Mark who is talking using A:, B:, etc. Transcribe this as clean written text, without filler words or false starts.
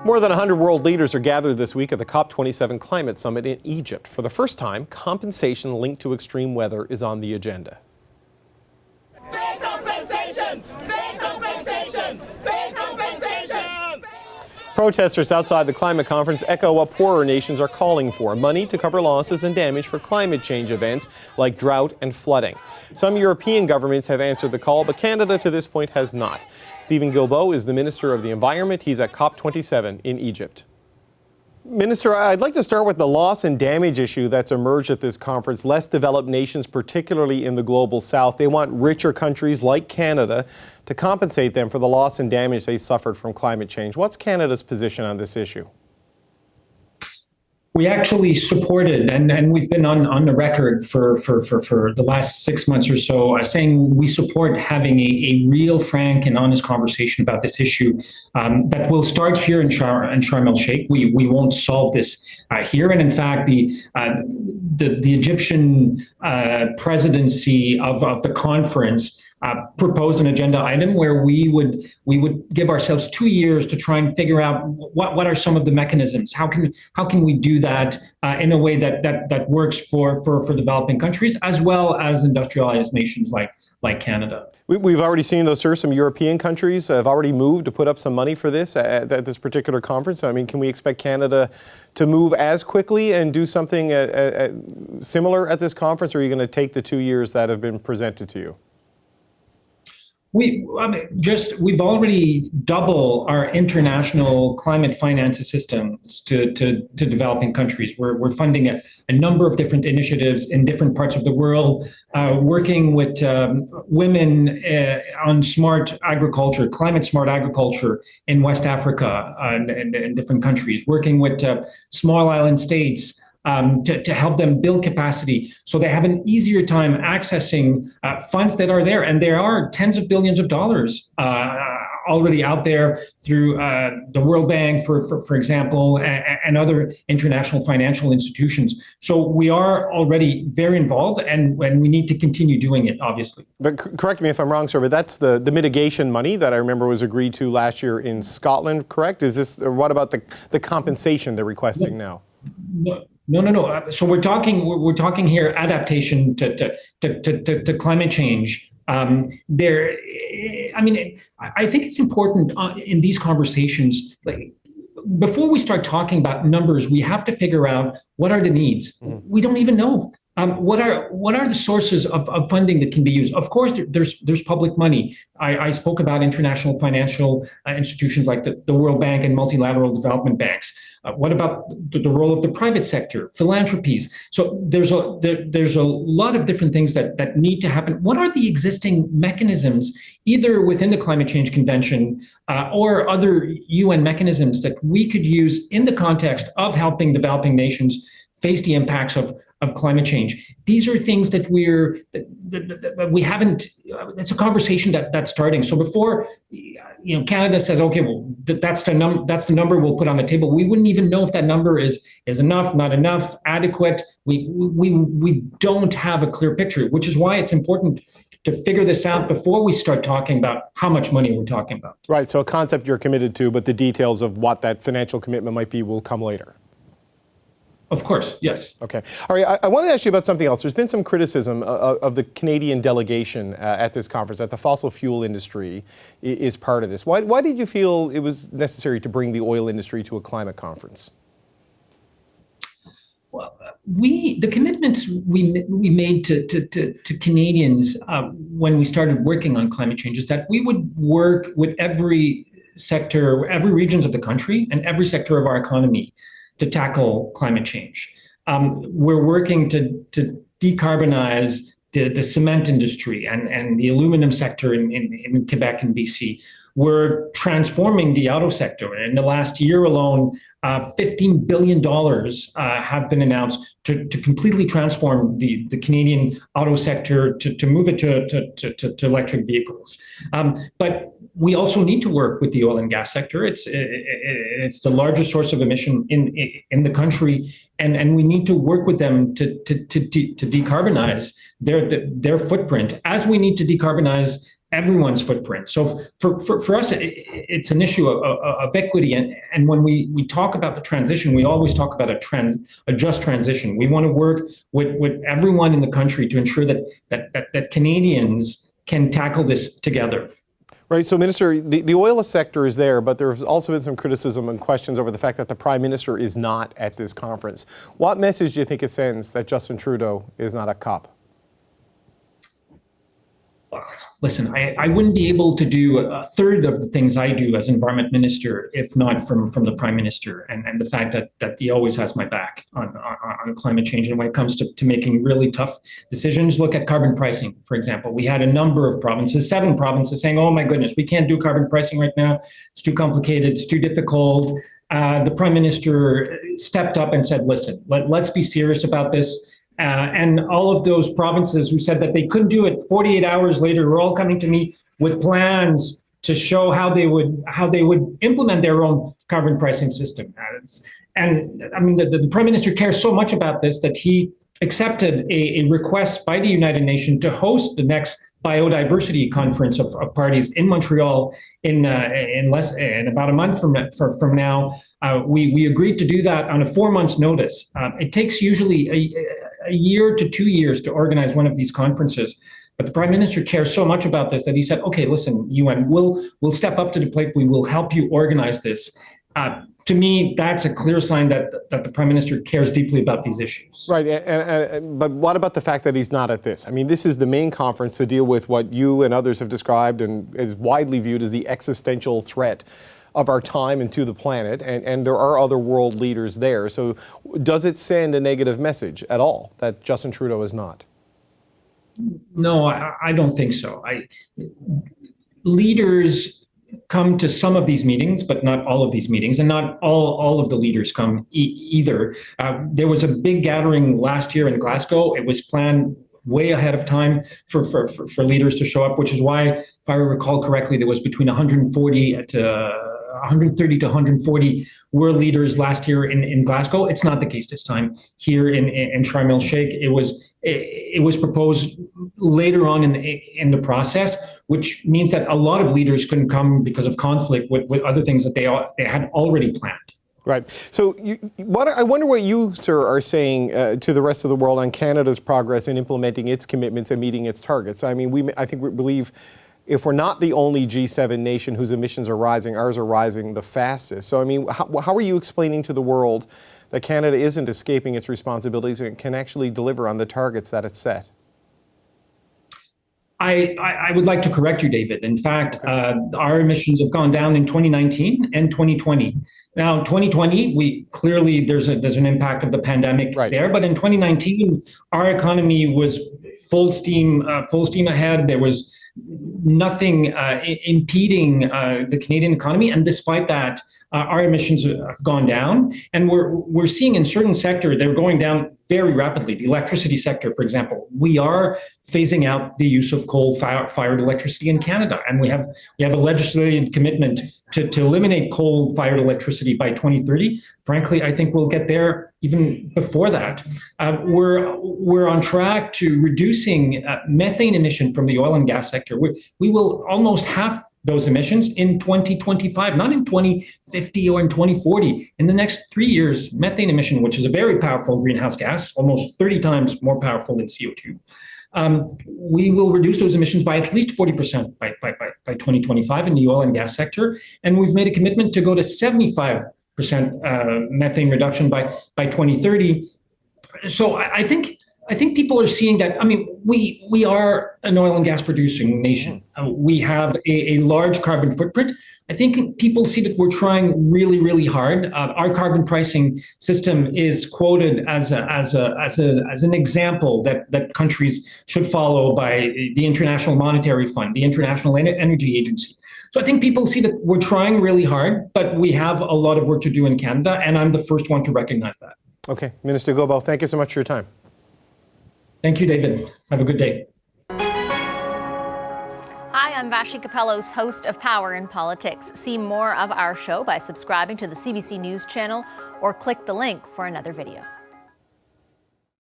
A: More than 100 world leaders are gathered this week at the COP27 Climate Summit in Egypt. For the first time, compensation linked to extreme weather is on the agenda.
B: Big compensation! Big compensation! Big compensation!
A: Protesters outside the climate conference echo what poorer nations are calling for: money to cover losses and damage for climate change events like drought and flooding. Some European governments have answered the call, but Canada to this point has not. Steven Guilbeault is the Minister of the Environment. He's at COP27 in Egypt. Minister, I'd like to start with the loss and damage issue that's emerged at this conference. Less developed nations, particularly in the global south, they want richer countries like Canada to compensate them for the loss and damage they suffered from climate change. What's Canada's position on this issue?
C: We actually supported, and we've been on the record for the last 6 months or so, saying we support having a real, frank, and honest conversation about this issue that will start here in Sharm el-Sheikh. We won't solve this here, and in fact, the Egyptian presidency of the conference proposed an agenda item where we would give ourselves 2 years to try and figure out what are some of the mechanisms. How can we do that in a way that works for developing countries as well as industrialized nations like Canada.
A: We've already seen, though, sir, some European countries have already moved to put up some money for this at this particular conference. I mean, can we expect Canada to move as quickly and do something similar at this conference, or are you going to take the 2 years that have been presented to you?
C: We've already doubled our international climate finance assistance to developing countries. We're funding a number of different initiatives in different parts of the world, working with women on smart agriculture, climate smart agriculture in West Africa and different countries, working with small island states to help them build capacity so they have an easier time accessing funds that are there. And there are tens of billions of dollars already out there through the World Bank, for example, and other international financial institutions. So we are already very involved, and we need to continue doing it, obviously.
A: But correct me if I'm wrong, sir, but that's the mitigation money that I remember was agreed to last year in Scotland, correct? Is this, or what about the compensation they're requesting now?
C: No. So we're talking here adaptation to climate change. I think it's important in these conversations, before we start talking about numbers, we have to figure out what are the needs. Mm-hmm. We don't even know. What are the sources of funding that can be used? Of course, there's public money. I spoke about international financial institutions like the World Bank and multilateral development banks. What about the role of the private sector, philanthropies? So there's a lot of different things that need to happen. What are the existing mechanisms, either within the Climate Change Convention or other UN mechanisms that we could use in the context of helping developing nations face the impacts of climate change? These are things that we haven't. It's a conversation that's starting. So before, Canada says, okay, well, that's the number we'll put on the table. We wouldn't even know if that number is enough, not enough, adequate. We don't have a clear picture, which is why it's important to figure this out before we start talking about how much money we're talking about.
A: Right. So a concept you're committed to, but the details of what that financial commitment might be will come later.
C: Of course, yes.
A: Okay. All right, I want to ask you about something else. There's been some criticism of the Canadian delegation at this conference, that the fossil fuel industry is part of this. Why did you feel it was necessary to bring the oil industry to a climate conference?
C: Well, the commitments we made to Canadians when we started working on climate change is that we would work with every sector, every regions of the country, and every sector of our economy to tackle climate change. We're working to decarbonize the cement industry and the aluminum sector in Quebec and BC. We're transforming the auto sector. In the last year alone, $15 billion have been announced to completely transform the Canadian auto sector, to move it to electric vehicles. But we also need to work with the oil and gas sector. It's the largest source of emission in the country, and we need to work with them to decarbonize their footprint, as we need to decarbonize everyone's footprint. So for us, it's an issue of equity. And when we talk about the transition, we always talk about a just transition. We want to work with everyone in the country to ensure that Canadians can tackle this together.
A: Right. So, Minister, the oil sector is there, but there's also been some criticism and questions over the fact that the Prime Minister is not at this conference. What message do you think it sends that Justin Trudeau is not at COP?
C: Listen, I wouldn't be able to do a third of the things I do as Environment Minister if not from the Prime Minister and the fact that he always has my back on climate change. And when it comes to making really tough decisions, look at carbon pricing, for example. We had a number of provinces, 7 provinces saying, oh my goodness, we can't do carbon pricing right now. It's too complicated, it's too difficult. The Prime Minister stepped up and said, listen, let's be serious about this. And all of those provinces who said that they couldn't do it 48 hours later were all coming to me with plans to show how they would implement their own carbon pricing system. And I mean, the Prime Minister cares so much about this that he accepted a request by the United Nations to host the next biodiversity conference of parties in Montreal in about a month from now. We agreed to do that on a 4 months notice. It takes usually a year to 2 years to organize one of these conferences. But the Prime Minister cares so much about this that he said, okay, listen, UN, we'll step up to the plate. We will help you organize this. To me, that's a clear sign that the Prime Minister cares deeply about these issues.
A: Right, but what about the fact that he's not at this? I mean, this is the main conference to deal with what you and others have described and is widely viewed as the existential threat of our time and to the planet, and there are other world leaders there. So does it send a negative message at all that Justin Trudeau is not?
C: No, I don't think so. Leaders come to some of these meetings, but not all of these meetings, and not all of the leaders come either. There was a big gathering last year in Glasgow. It was planned way ahead of time for leaders to show up, which is why, if I recall correctly, there was between 130 to 140 world leaders last year in Glasgow. It's not the case this time here in Sharm el Sheikh. It was proposed later on in the process, which means that a lot of leaders couldn't come because of conflict with other things that they had already planned.
A: Right. So I wonder what you, sir, are saying to the rest of the world on Canada's progress in implementing its commitments and meeting its targets. I mean, I think we believe if we're not the only G7 nation whose emissions are rising, ours are rising the fastest. So, I mean, how are you explaining to the world that Canada isn't escaping its responsibilities and can actually deliver on the targets that it's set?
C: I would like to correct you, David. In fact, our emissions have gone down in 2019 and 2020. Now, 2020, there's an impact of the pandemic there, but in 2019, our economy was full steam ahead. There was nothing impeding the Canadian economy, and despite that, our emissions have gone down, and we're seeing in certain sectors they're going down very rapidly. The electricity sector, for example, we are phasing out the use of coal-fired electricity in Canada, and we have a legislative commitment to eliminate coal-fired electricity by 2030. Frankly, I think we'll get there even before that. We're on track to reducing methane emission from the oil and gas sector. We will almost half those emissions in 2025, not in 2050 or in 2040. In the next 3 years, methane emission, which is a very powerful greenhouse gas, almost 30 times more powerful than CO2, we will reduce those emissions by at least 40% by 2025 in the oil and gas sector. And we've made a commitment to go to 75% methane reduction by 2030. So I think people are seeing that. I mean, we are an oil and gas producing nation. We have a large carbon footprint. I think people see that we're trying really, really hard. Our carbon pricing system is quoted as an example that countries should follow by the International Monetary Fund, the International Energy Agency. So I think people see that we're trying really hard, but we have a lot of work to do in Canada, and I'm the first one to recognize that.
A: Okay, Minister Guilbeault, thank you so much for your time.
C: Thank you, David. Have a good day.
D: Hi, I'm Vashi Capellos, host of Power in Politics. See more of our show by subscribing to the CBC News channel or click the link for another video.